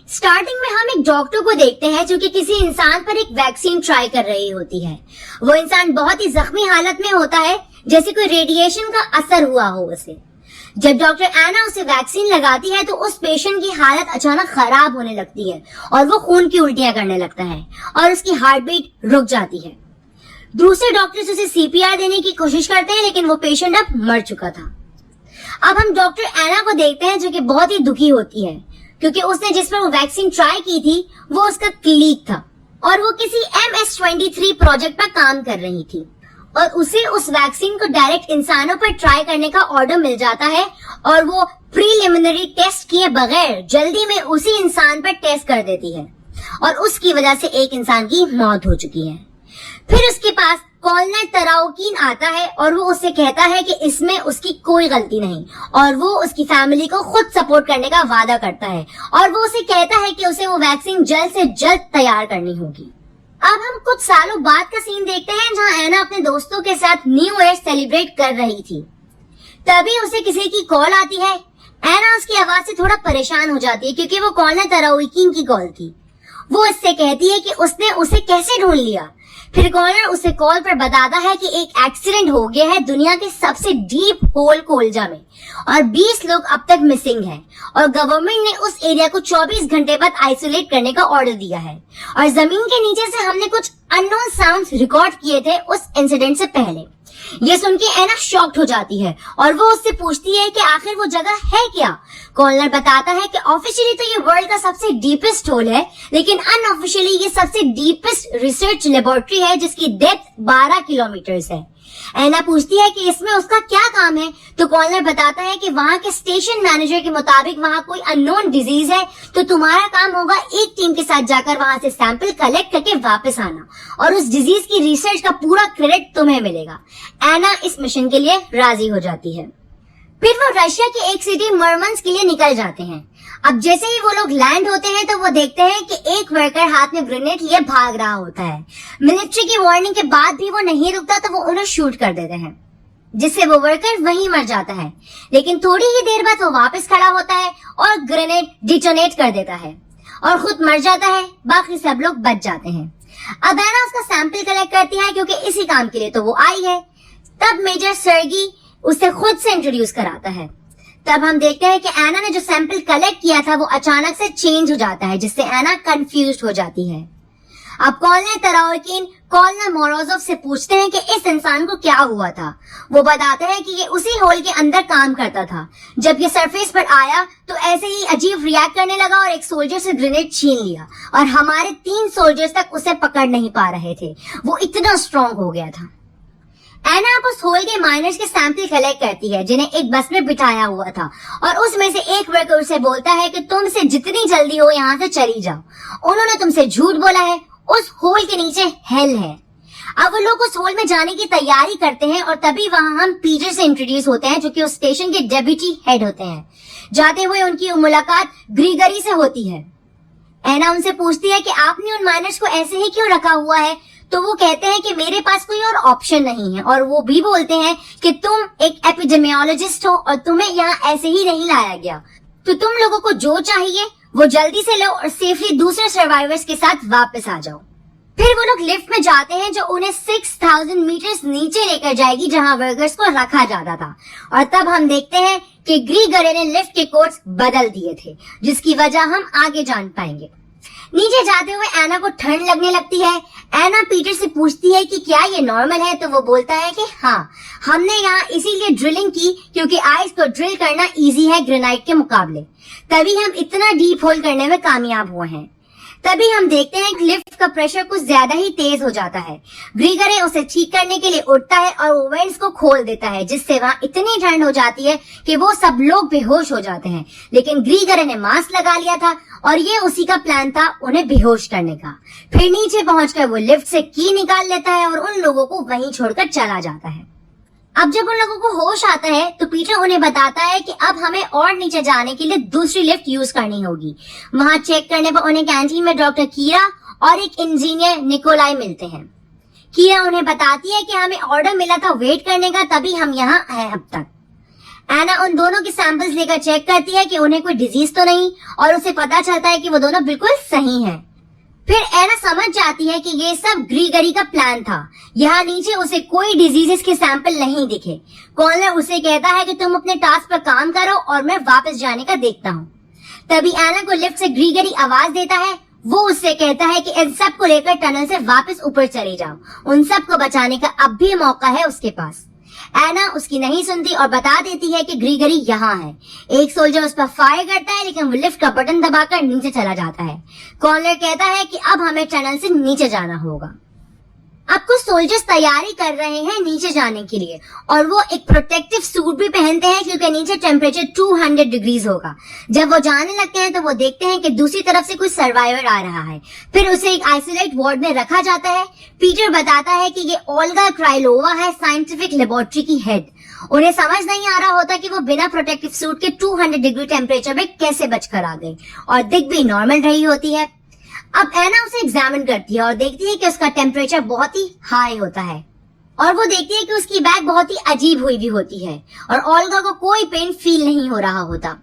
Starting में हम एक डॉक्टर को देखते हैं जो कि किसी इंसान पर एक वैक्सीन ट्राई कर रही होती है। वो इंसान बहुत ही जख्मी हालत में होता है, जैसे कोई रेडिएशन का असर हुआ हो उसे। जब डॉक्टर एना उसे वैक्सीन लगाती है तो उस पेशेंट की हालत अचानक खराब होने लगती है और वो खून की उल्टियां करने लगता है और उसकी हार्ट बीट रुक जाती है। दूसरे डॉक्टर्स उसे सीपीआर देने की कोशिश करते हैं, लेकिन वो पेशेंट अब मर चुका था। अब हम डॉक्टर एना को देखते हैं जो कि बहुत ही दुखी होती है, क्योंकि उसने जिस पर वो वैक्सीन ट्राई की थी वो उसका कलीग था और वो किसी MS-23 प्रोजेक्ट पर काम कर रही थी और उसे उस वैक्सीन को डायरेक्ट इंसानों पर ट्राई करने का ऑर्डर मिल जाता है और वो प्रीलिमिनरी टेस्ट किए बगैर जल्दी में उसी इंसान पर टेस्ट कर देती है और उसकी वजह से एक इंसान की मौत हो चुकी है। फिर उसके पास कॉलनर तराउकीन आता है और वो उससे कहता है कि इसमें उसकी कोई गलती नहीं और वो उसकी फैमिली को खुद सपोर्ट करने का वादा करता है और वो उसे कहता है कि उसे वो वैक्सीन जल्द से जल्द तैयार करनी होगी। अब हम कुछ सालों बाद का सीन देखते हैं जहां एना अपने दोस्तों के साथ न्यू ईयर सेलिब्रेट कर रही थी। तभी उसे किसी की कॉल आती है। एना उसकी आवाज से थोड़ा परेशान हो जाती है क्योंकि वो कॉलनर तराउकीन की कॉल थी। वो इससे कहती है कि उसने उसे कैसे ढूंढ लिया। फिर कॉलर उसे कॉल पर बताता है कि एक एक्सीडेंट हो गया है दुनिया के सबसे डीप होल कोलजा में और 20 लोग अब तक मिसिंग हैं और गवर्नमेंट ने उस एरिया को 24 घंटे बाद आइसोलेट करने का ऑर्डर दिया है और जमीन के नीचे से हमने कुछ अननोन साउंड्स रिकॉर्ड किए थे उस इंसिडेंट से पहले। ये सुन के एना शॉक्ड हो जाती है और वो उससे पूछती है कि आखिर वो जगह है क्या। कॉलर बताता है कि ऑफिशियली तो ये वर्ल्ड का सबसे डीपेस्ट होल है, लेकिन अनऑफिशियली ये सबसे डीपेस्ट रिसर्च लेबोरेटरी है जिसकी डेप्थ 12 किलोमीटर है। एना पूछती है कि इसमें उसका क्या काम है, तो कॉलर बताता है कि वहाँ के स्टेशन मैनेजर के मुताबिक वहाँ कोई अननोन डिजीज है, तो तुम्हारा काम होगा एक टीम के साथ जाकर वहाँ से सैंपल कलेक्ट करके वापस आना और उस डिजीज की रिसर्च का पूरा क्रेडिट तुम्हें मिलेगा। एना इस मिशन के लिए राजी हो जाती है। फिर वो रशिया की एक सिटी मर्मंस्क के लिए निकल जाते हैं। अब जैसे ही वो लोग लैंड होते हैं तो वो देखते हैं कि एक वर्कर हाथ में ग्रेनेड लिए भाग रहा होता है। मिलिट्री की वार्निंग के बाद भी वो नहीं रुकता तो वो उन्हें शूट कर देते हैं, जिससे वो वर्कर वहीं मर जाता है। लेकिन थोड़ी ही देर बाद वो वापस खड़ा होता है और ग्रेनेड डिटोनेट कर देता है और खुद मर जाता है। बाकी सब लोग बच जाते हैं। अब एना उसका सैंपल कलेक्ट करती है क्योंकि इसी काम के लिए तो वो आई है। तब मेजर सर्गी उसे खुद से इंट्रोड्यूस कराता है। तब हम देखते हैं कि एना ने जो सैंपल कलेक्ट किया था वो अचानक से चेंज हो जाता है, जिससे एना कंफ्यूज हो जाती है। अब कॉलनर तराउकीन कॉलनर मोरोजोव से पूछते हैं कि इस इंसान को क्या हुआ था। वो बताते हैं कि ये उसी होल के अंदर काम करता था। जब ये सरफेस पर आया तो ऐसे ही अजीब रिएक्ट करने लगा और एक सोल्जर से ग्रेनेड छीन लिया और हमारे 3 सोल्जर्स तक उसे पकड़ नहीं पा रहे थे, वो इतना स्ट्रॉन्ग हो गया था। एना अब उस होल के माइनर्स के सैंपल कलेक्ट करती है जिन्हें एक बस में बिठाया हुआ था और उसमें से एक वर्कर उसे बोलता है कि तुमसे जितनी जल्दी हो यहाँ से चली जाओ, उन्होंने तुमसे झूठ बोला है, उस होल के नीचे हेल है। अब वो लोग उस होल में जाने की तैयारी करते हैं और तभी वहां हम पीटर से इंट्रोड्यूस होते हैं जो कि उस स्टेशन के डेप्यूटी हेड होते हैं। जाते हुए उनकी मुलाकात ग्रीगरी से होती है। एना उनसे पूछती है कि आपने उन माइनर्स को ऐसे ही क्यों रखा हुआ है, तो वो कहते हैं कि मेरे पास कोई और ऑप्शन नहीं है और वो भी बोलते हैं कि तुम एक एपिडेमियोलॉजिस्ट हो और तुम्हें यहाँ ऐसे ही नहीं लाया गया, तो तुम लोगों को जो चाहिए वो जल्दी से लो और सेफली दूसरे सर्वाइवर्स के साथ वापस आ जाओ। फिर वो लोग लिफ्ट में जाते हैं जो उन्हें 6000 मीटर्स नीचे लेकर जाएगी जहां वर्कर्स को रखा जाता था और तब हम देखते हैं कि ग्रीगरे ने लिफ्ट के कोड्स बदल दिए थे, जिसकी वजह हम आगे जान पाएंगे। नीचे जाते हुए एना को ठंड लगने लगती है। एना पीटर से पूछती है कि क्या ये नॉर्मल है, तो वो बोलता है कि हाँ, हमने यहाँ इसीलिए ड्रिलिंग की क्योंकि आइस को ड्रिल करना इजी है ग्रेनाइट के मुकाबले, तभी हम इतना डीप होल करने में कामयाब हुए हैं। तभी हम देखते हैं कि लिफ्ट का प्रेशर कुछ ज्यादा ही तेज हो जाता है। ग्रीगरे उसे ठीक करने के लिए उठता है और वो वेंट्स को खोल देता है, जिससे वहाँ इतनी ठंड हो जाती है कि वो सब लोग बेहोश हो जाते हैं। लेकिन ग्रीगरे ने मास्क लगा लिया था और ये उसी का प्लान था उन्हें बेहोश करने का। फिर नीचे पहुंचकर वो लिफ्ट से की निकाल लेता है और उन लोगों को वहीं छोड़कर चला जाता है। अब जब उन लोगों को होश आता है तो पीटर उन्हें बताता है कि अब हमें और नीचे जाने के लिए दूसरी लिफ्ट यूज करनी होगी। वहां चेक करने पर उन्हें कैंटीन में डॉक्टर कीरा और एक इंजीनियर निकोलाई मिलते हैं। कीरा उन्हें बताती है कि हमें ऑर्डर मिला था वेट करने का, तभी हम यहाँ आए अब तक। एना उन दोनों के सैंपल्स लेकर चेक करती है कि उन्हें कोई डिजीज तो नहीं, और उसे पता चलता है कि वो दोनों बिल्कुल सही हैं। फिर एना समझ जाती है कि ये सब ग्रीगरी का प्लान था। यहाँ नीचे उसे कोई डिजीजेस के सैंपल नहीं दिखे। कॉर्नर उसे कहता है कि तुम अपने टास्क पर काम करो और मैं वापस जाने का देखता हूँ। तभी एना को लिफ्ट से ग्रीगरी आवाज देता है। वो उससे कहता है कि इन सब को लेकर टनल से वापस ऊपर चले जाओ, उन सब को बचाने का अब भी मौका है उसके पास। एना उसकी नहीं सुनती और बता देती है कि ग्रीगरी यहाँ है। एक सोल्जर उस पर फायर करता है, लेकिन वो लिफ्ट का बटन दबाकर नीचे चला जाता है। कॉर्नर कहता है कि अब हमें टनल से नीचे जाना होगा। अब कुछ सोल्जर्स तैयारी कर रहे हैं नीचे जाने के लिए, और वो एक प्रोटेक्टिव सूट भी पहनते हैं क्योंकि नीचे टेम्परेचर 200 डिग्रीज होगा। जब वो जाने लगते हैं तो वो देखते हैं कि दूसरी तरफ से कोई सर्वाइवर आ रहा है। फिर उसे एक आइसोलेट वार्ड में रखा जाता है। पीटर बताता है कि ये ओल्गा क्राइलोवा है, साइंटिफिक लेबोरेटरी की हेड। उन्हें समझ नहीं आ रहा होता कि वो बिना प्रोटेक्टिव सूट के 200 डिग्री टेम्परेचर में कैसे बचकर आ गई, और दिख भी नॉर्मल रही होती है। अब एना उसे एग्जामिन करती है और देखती है कि उसका टेम्परेचर बहुत ही हाई होता है, और वो देखती है कि उसकी बैग बहुत ही अजीब हुई भी होती है, और ओल्गा को कोई पेन फील नहीं हो रहा होता।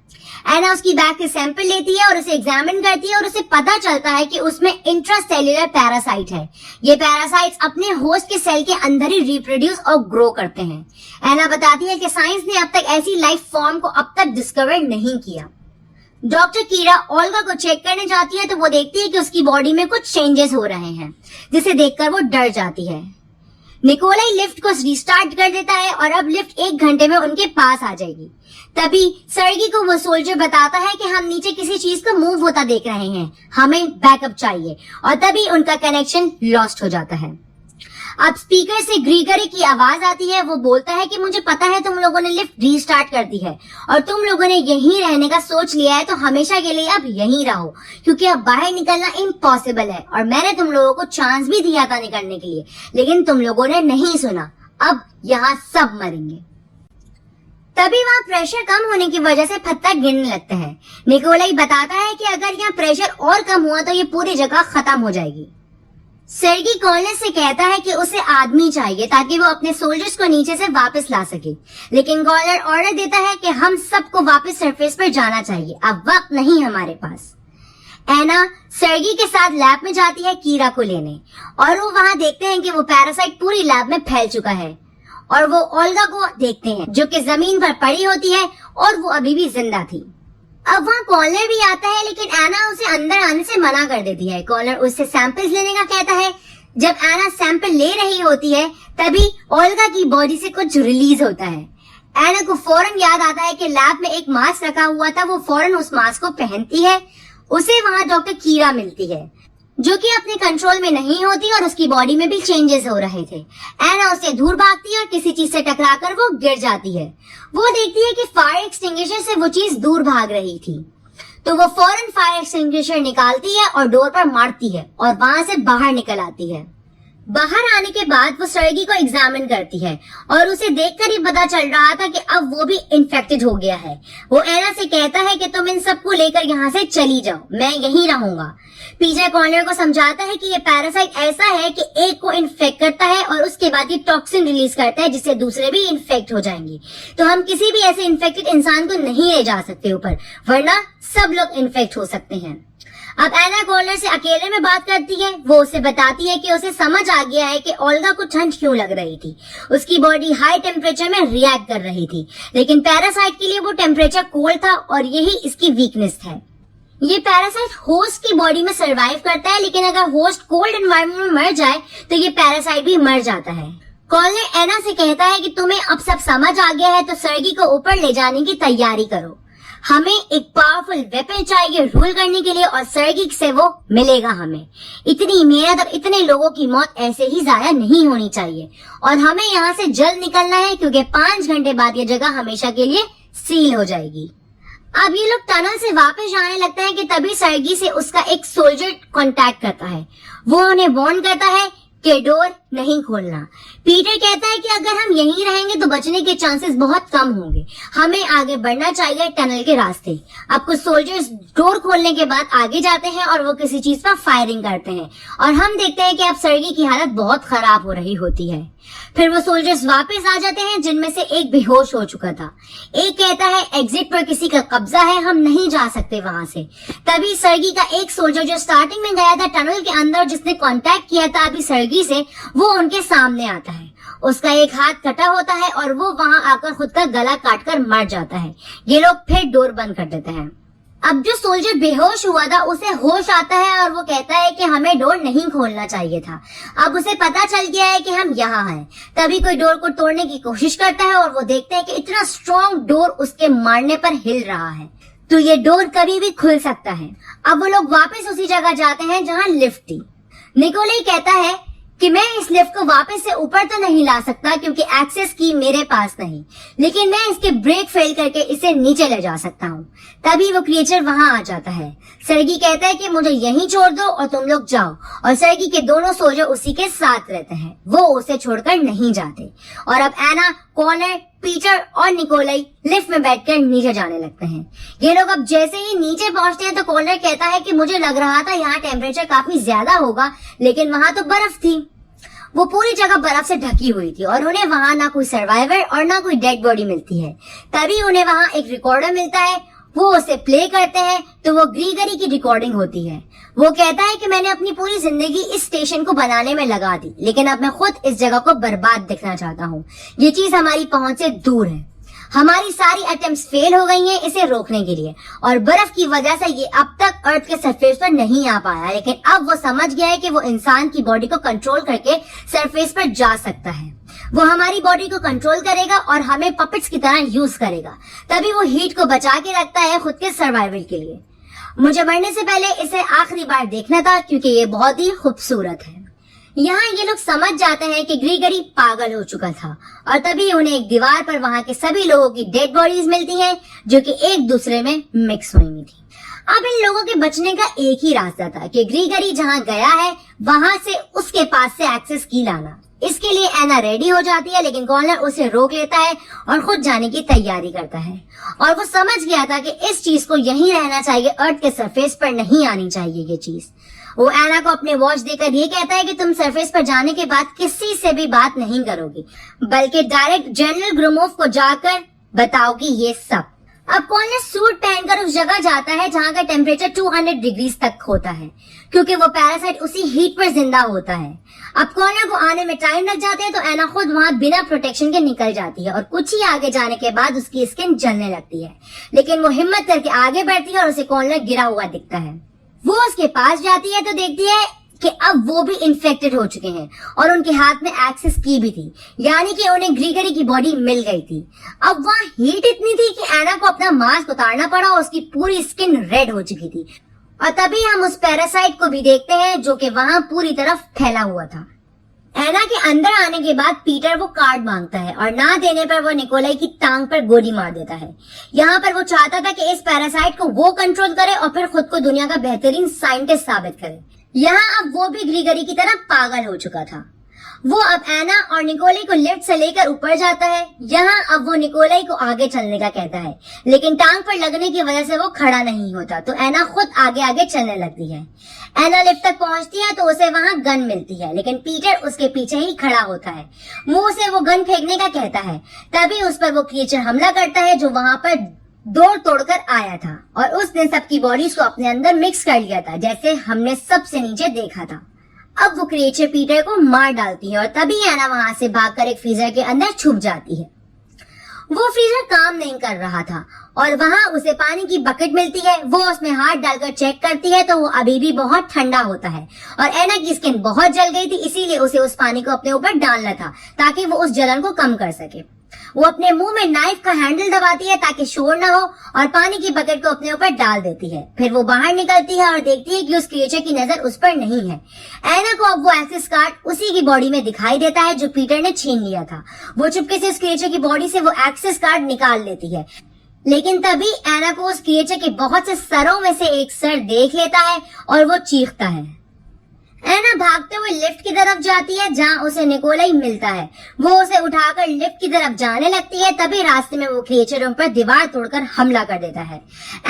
एना उसकी बैग के सैंपल लेती है और उसे एग्जामिन करती है, और उसे पता चलता है कि उसमें इंट्रासेल्युलर पैरासाइट है। ये पैरासाइट्स अपने होस्ट के सेल के अंदर ही रिप्रोड्यूस और ग्रो करते हैं। एना बताती है कि साइंस ने अब तक ऐसी लाइफ फॉर्म को अब तक डिस्कवर नहीं किया। डॉक्टर कीरा ओल्गा को चेक करने जाती है तो वो देखती है कि उसकी बॉडी में कुछ चेंजेस हो रहे हैं, जिसे देखकर वो डर जाती है। निकोलाई लिफ्ट को रिस्टार्ट कर देता है और अब लिफ्ट 1 घंटे में उनके पास आ जाएगी। तभी सर्गी को वो सोल्जर बताता है कि हम नीचे किसी चीज को मूव होता देख रहे हैं, हमें बैकअप चाहिए, और तभी उनका कनेक्शन लॉस्ट हो जाता है। अब स्पीकर से ग्रीगरी की आवाज आती है। वो बोलता है कि मुझे पता है तुम लोगों ने लिफ्ट रीस्टार्ट कर दी है और तुम लोगों ने यहीं रहने का सोच लिया है, तो हमेशा के लिए अब यहीं रहो, क्योंकि अब बाहर निकलना इम्पॉसिबल है, और मैंने तुम लोगों को चांस भी दिया था निकलने के लिए, लेकिन तुम लोगों ने नहीं सुना। अब यहाँ सब मरेंगे। तभी वहाँ प्रेशर कम होने की वजह से पत्थर गिरने लगते हैं। निकोलाई बताता है कि अगर यहाँ प्रेशर और कम हुआ तो ये पूरी जगह खत्म हो जाएगी। सर्गी कॉर्नर से कहता है कि उसे आदमी चाहिए ताकि वो अपने सोल्जर्स को नीचे से वापस ला सके, लेकिन कॉर्नर ऑर्डर देता है कि हम सबको वापस सरफेस पर जाना चाहिए, अब वक्त नहीं हमारे पास। एना सर्गी के साथ लैब में जाती है कीरा को लेने, और वो वहाँ देखते हैं कि वो पैरासाइट पूरी लैब में फैल चुका है, और वो ओल्गा को देखते हैं जो कि जमीन पर पड़ी होती है और वो अभी भी जिंदा थी। अब वहाँ कॉर्नर भी आता है, लेकिन एना उसे अंदर आने से मना कर देती है। कॉर्नर उससे सैंपल्स लेने का कहता है। जब एना सैंपल ले रही होती है तभी ओल्गा की बॉडी से कुछ रिलीज होता है। एना को फौरन याद आता है कि लैब में एक मास्क रखा हुआ था। वो फौरन उस मास्क को पहनती है। उसे वहाँ डॉक्टर कीरा मिलती है, जो कि अपने कंट्रोल में नहीं होती, और उसकी बॉडी में भी चेंजेस हो रहे थे। एना उससे दूर भागती है और किसी चीज से टकराकर वो गिर जाती है। वो देखती है कि फायर एक्सटिंग्विशर से वो चीज दूर भाग रही थी, तो वो फौरन फायर एक्सटिंग्विशर निकालती है और डोर पर मारती है और वहां से बाहर निकल आती है। बाहर आने के बाद वो सर्गी को एग्जामिन करती है, और उसे देखकर ही पता चल रहा था कि अब वो भी इन्फेक्टेड हो गया है। वो एना से कहता है कि तुम इन सबको लेकर यहाँ से चली जाओ, मैं यहीं रहूंगा। पीटर कॉर्नर को समझाता है कि ये पैरासाइट ऐसा है कि एक को इन्फेक्ट करता है और उसके बाद ये टॉक्सिन रिलीज करता है, जिससे दूसरे भी इन्फेक्ट हो जाएंगे। तो हम किसी भी ऐसे इन्फेक्टेड इंसान को नहीं ले जा सकते ऊपर, वरना सब लोग इन्फेक्ट हो सकते हैं। अब एना कॉर्नर से अकेले में बात करती है। वो उसे बताती है कि उसे समझ आ गया है कि ओल्गा को ठंड क्यों लग रही थी। उसकी बॉडी हाई टेम्परेचर में रिएक्ट कर रही थी, लेकिन पैरासाइट के लिए वो टेम्परेचर कोल्ड था, और यही इसकी वीकनेस है। ये पैरासाइट होस्ट की बॉडी में सरवाइव करता है, लेकिन अगर होस्ट कोल्ड एनवायरनमेंट में मर जाए तो ये पैरासाइट भी मर जाता है। कॉर्नर एना से कहता है कि तुम्हें अब सब समझ आ गया है, तो सर्गी को ऊपर ले जाने की तैयारी करो। हमें एक पावरफुल वेपन चाहिए रूल करने के लिए, और सर्गी से वो मिलेगा हमें। इतनी मेहनत और इतने लोगों की मौत ऐसे ही जाया नहीं होनी चाहिए, और हमें यहाँ से जल्द निकलना है, क्योंकि 5 घंटे बाद ये जगह हमेशा के लिए सील हो जाएगी। अब ये लोग टनल से वापस जाने लगते हैं कि तभी सर्गी से उसका एक सोल्जर कांटेक्ट करता है। वो उन्हें वार्न करता है कि डोर नहीं खोलना। पीटर कहता है कि अगर हम यहीं रहेंगे तो बचने के चांसेस बहुत कम होंगे, हमें आगे बढ़ना चाहिए टनल के रास्ते। अब कुछ सोल्जर्स डोर खोलने के बाद आगे जाते हैं और वो किसी चीज पर फायरिंग करते हैं और हम देखते हैं कि अब सर्गी की हालत बहुत खराब हो रही होती है। फिर वो सोल्जर्स वापस आ जाते हैं जिनमें से एक बेहोश हो चुका था। एक कहता है एग्जिट पर किसी का कब्जा है, हम नहीं जा सकते वहां से। तभी सर्गी का एक सोल्जर जो स्टार्टिंग में गया था टनल के अंदर, जिसने कांटेक्ट किया था अभी सर्गी से, वो उनके सामने आता है। उसका एक हाथ कटा होता है और वो वहां आकर खुद का गला काटकर मर जाता है। ये लोग फिर डोर बंद कर देते हैं। अब जो सोल्जर बेहोश हुआ था उसे होश आता है और वो कहता है कि हमें डोर नहीं खोलना चाहिए था। अब उसे पता चल गया है कि हम यहाँ हैं। तभी कोई डोर को तोड़ने की कोशिश करता है और वो देखते हैं कि इतना स्ट्रॉन्ग डोर उसके मारने पर हिल रहा है, तो ये डोर कभी भी खुल सकता है। अब वो लोग वापस उसी जगह जाते हैं जहाँ लिफ्ट थी। निकोलाई कहता है कि मैं इस लिफ्ट को वापस से ऊपर तो नहीं ला सकता क्योंकि एक्सेस की मेरे पास नहीं, लेकिन मैं इसके ब्रेक फेल करके इसे नीचे ले जा सकता हूँ। तभी वो क्रिएचर वहां आ जाता है। सर्गी कहता है कि मुझे यहीं छोड़ दो और तुम लोग जाओ, और सर्गी के दोनों सोल्जर उसी के साथ रहते हैं, वो उसे छोड़कर नहीं जाते। और अब एना, कॉनर, पीटर और निकोलाई लिफ्ट में बैठकर नीचे जाने लगते हैं। ये लोग अब जैसे ही नीचे पहुंचते हैं तो कॉनर कहता है कि मुझे लग रहा था यहाँ टेम्परेचर काफी ज्यादा होगा, लेकिन वहां तो बर्फ थी। वो पूरी जगह बर्फ से ढकी हुई थी और उन्हें वहां ना कोई सर्वाइवर और ना कोई डेड बॉडी मिलती है। तभी उन्हें वहां एक रिकॉर्डर मिलता है। वो उसे प्ले करते हैं तो वो ग्रीगरी की रिकॉर्डिंग होती है। वो कहता है कि मैंने अपनी पूरी जिंदगी इस स्टेशन को बनाने में लगा दी, लेकिन अब मैं खुद इस जगह को बर्बाद देखना चाहता हूँ। ये चीज हमारी पहुंच से दूर है। हमारी सारी अटेम्प्ट्स फेल हो गई हैं इसे रोकने के लिए, और बर्फ की वजह से ये अब तक अर्थ के सरफेस पर नहीं आ पाया। लेकिन अब वो समझ गया है कि वो इंसान की बॉडी को कंट्रोल करके सरफेस पर जा सकता है। वो हमारी बॉडी को कंट्रोल करेगा और हमें पपेट्स की तरह यूज करेगा। तभी वो हीट को बचा के रखता है खुद के सर्वाइवल के लिए। मुझे मरने से पहले इसे आखिरी बार देखना था क्योंकि ये बहुत ही खूबसूरत है। यहाँ ये लोग समझ जाते हैं कि ग्रीगरी पागल हो चुका था, और तभी उन्हें एक दीवार पर वहां के सभी लोगों की डेड बॉडीज मिलती हैं जो कि एक दूसरे में मिक्स हुई थी। अब इन लोगों के बचने का एक ही रास्ता था कि ग्रीगरी जहाँ गया है वहां से उसके पास से एक्सेस की लाना। इसके लिए एना रेडी हो जाती है, लेकिन कॉर्नर उसे रोक लेता है और खुद जाने की तैयारी करता है। और वो समझ गया था कि इस चीज को यहीं रहना चाहिए, अर्थ के सरफेस पर नहीं आनी चाहिए ये चीज। वो एना को अपने वॉच देकर ये कहता है कि तुम सरफेस पर जाने के बाद किसी से भी बात नहीं करोगी, बल्कि डायरेक्ट जनरल ग्रोमोव को जाकर बताओगी ये सब। अब कॉर्नर सूट पहनकर उस जगह जाता है जहाँ का टेम्परेचर 200 डिग्रीज तक होता है, क्योंकि वो पैरासाइट उसी हीट पर जिंदा होता है। अब कॉर्नर को आने में टाइम लग जाते हैं तो एना खुद वहां बिना प्रोटेक्शन के निकल जाती है, और कुछ ही आगे जाने के बाद उसकी स्किन जलने लगती है। लेकिन वो हिम्मत करके आगे बढ़ती है और उसे कॉर्नर गिरा हुआ दिखता है। वो उसके पास जाती है तो देखती है कि अब वो भी इन्फेक्टेड हो चुके हैं और उनके हाथ में एक्सेस की भी थी, यानी कि उन्हें ग्रीगरी की बॉडी मिल गई थी। अब वहाँ हीट इतनी थी कि एना को अपना मास्क उतारना पड़ा और उसकी पूरी स्किन रेड हो चुकी थी। और तभी हम उस पैरासाइट को भी देखते हैं जो कि वहाँ पूरी तरफ फैला हुआ था। एना के अंदर आने के बाद पीटर वो कार्ड मांगता है और ना देने पर वो निकोलाई की टांग पर गोली मार देता है। यहाँ पर वो चाहता था कि इस पैरासाइट को वो कंट्रोल करे और फिर खुद को दुनिया का बेहतरीन साइंटिस्ट साबित करे। यहाँ अब वो भी ग्रीगरी की तरह पागल हो चुका था। वो अब एना और निकोलाई को लिफ्ट से लेकर ऊपर जाता है। यहाँ अब वो निकोलाई को आगे चलने का कहता है, लेकिन टांग पर लगने की वजह से वो खड़ा नहीं होता, तो एना खुद आगे आगे चलने लगती है। एना लिफ्ट तक पहुंचती है तो उसे वहां गन मिलती है, लेकिन पीटर उसके पीछे ही खड़ा होता है। मुंह से वो गन फेंकने का कहता है। तभी उस पर वो क्रिएचर हमला करता है जो वहां पर डोर तोड़कर आया था, और उसने सबकी बॉडीज को अपने अंदर मिक्स कर लिया था, जैसे हमने सबसे नीचे देखा था। अब वो क्रिएचर पीटर को मार डालती है और तभी एना वहां से भागकर एक फ्रीजर के अंदर छुप जाती है। वो फ्रीजर काम नहीं कर रहा था और वहां उसे पानी की बकेट मिलती है। वो उसमें हाथ डालकर चेक करती है तो वो अभी भी बहुत ठंडा होता है, और एना की स्किन बहुत जल गई थी, इसीलिए उसे उस पानी को अपने ऊपर डालना था ताकि वो उस जलन को कम कर सके। वो अपने मुंह में नाइफ का हैंडल दबाती है ताकि शोर ना हो, और पानी की बकेट को अपने ऊपर डाल देती है। फिर वो बाहर निकलती है और देखती है कि उस क्रिएचर की नजर उस पर नहीं है। एना को अब वो एक्सेस कार्ड उसी की बॉडी में दिखाई देता है जो पीटर ने छीन लिया था। वो चुपके से उस क्रिएचर की बॉडी से वो एक्सेस कार्ड निकाल लेती है, लेकिन तभी एना को उस क्रिएचर के बहुत से सरों में से एक सर देख लेता है और वो चीखता है। एना भागते हुए लिफ्ट की तरफ जाती है जहां उसे निकोलाई मिलता है। वो उसे उठाकर लिफ्ट की तरफ जाने लगती है, तभी रास्ते में वो क्रिएचर उन पर दीवार तोड़कर हमला कर देता है।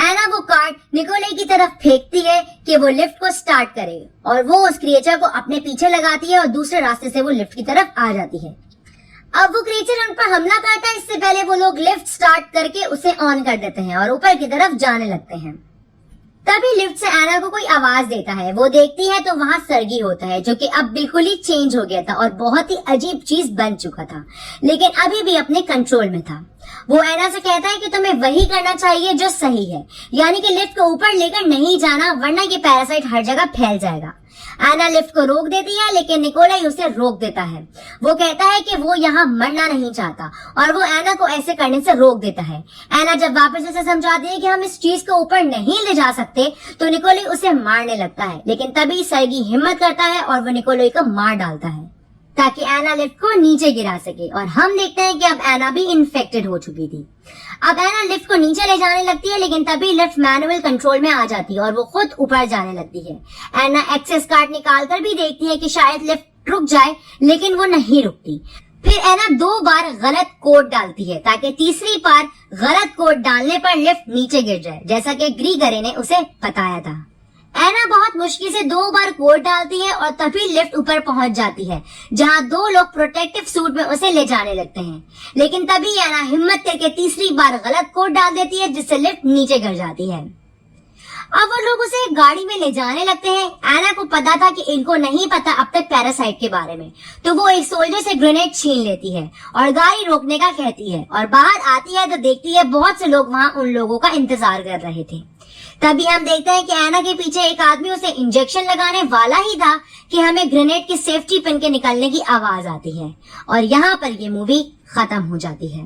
एना वो कार्ड निकोलाई की तरफ फेंकती है कि वो लिफ्ट को स्टार्ट करे और वो उस क्रिएचर को अपने पीछे लगाती है और दूसरे रास्ते से वो लिफ्ट की तरफ आ जाती है। अब वो क्रिएचर उन पर हमला करता है, इससे पहले वो लोग लिफ्ट स्टार्ट करके उसे ऑन कर देते हैं और ऊपर की तरफ जाने लगते हैं। तभी लिफ्ट से एना को कोई आवाज देता है। वो देखती है तो वहां सर्गी होता है, जो कि अब बिल्कुल ही चेंज हो गया था और बहुत ही अजीब चीज बन चुका था, लेकिन अभी भी अपने कंट्रोल में था। वो एना से कहता है कि तुम्हें वही करना चाहिए जो सही है, यानी कि लिफ्ट को ऊपर लेकर नहीं जाना, वरना ये पैरासाइट हर जगह फैल जाएगा। एना लिफ्ट को रोक देती है, लेकिन निकोलाई उसे रोक देता है। वो कहता है कि वो यहाँ मरना नहीं चाहता और वो एना को ऐसे करने से रोक देता है। एना जब वापस उसे समझाती है कि हम इस चीज को ऊपर नहीं ले जा सकते, तो निकोलाई उसे मारने लगता है, लेकिन तभी सर्गी हिम्मत करता है और वो निकोलाई को मार डालता है ताकि एना लिफ्ट को नीचे गिरा सके। और हम देखते हैं कि अब एना भी इन्फेक्टेड हो चुकी थी। अब एना लिफ्ट को नीचे ले जाने लगती है, लेकिन तभी लिफ्ट मैनुअल कंट्रोल में आ जाती है और वो खुद ऊपर जाने लगती है। एना एक्सेस कार्ड निकालकर भी देखती है कि शायद लिफ्ट रुक जाए, लेकिन वो नहीं रुकती। फिर एना 2 बार गलत कोड डालती है ताकि तीसरी बार गलत कोड डालने पर लिफ्ट नीचे गिर जाए, जैसा कि ग्रीगरे ने उसे बताया था। एना बहुत मुश्किल से 2 बार कोड डालती है और तभी लिफ्ट ऊपर पहुंच जाती है, जहां 2 लोग प्रोटेक्टिव सूट में उसे ले जाने लगते हैं। लेकिन तभी एना हिम्मत करके तीसरी बार गलत कोड डाल देती है, जिससे लिफ्ट नीचे गिर जाती है। अब वो लोग उसे गाड़ी में ले जाने लगते हैं। एना को पता था कि इनको नहीं पता अब तक पैरासाइट के बारे में, तो वो एक सोल्जर से ग्रेनेड छीन लेती है और गाड़ी रोकने का कहती है और बाहर आती है तो देखती है बहुत से लोग वहां उन लोगों का इंतजार कर रहे थे। तभी हम देखते हैं कि एना के पीछे एक आदमी उसे इंजेक्शन लगाने वाला ही था कि हमें ग्रेनेड की सेफ्टी पिन के निकलने की आवाज आती है और यहाँ पर ये मूवी खत्म हो जाती है।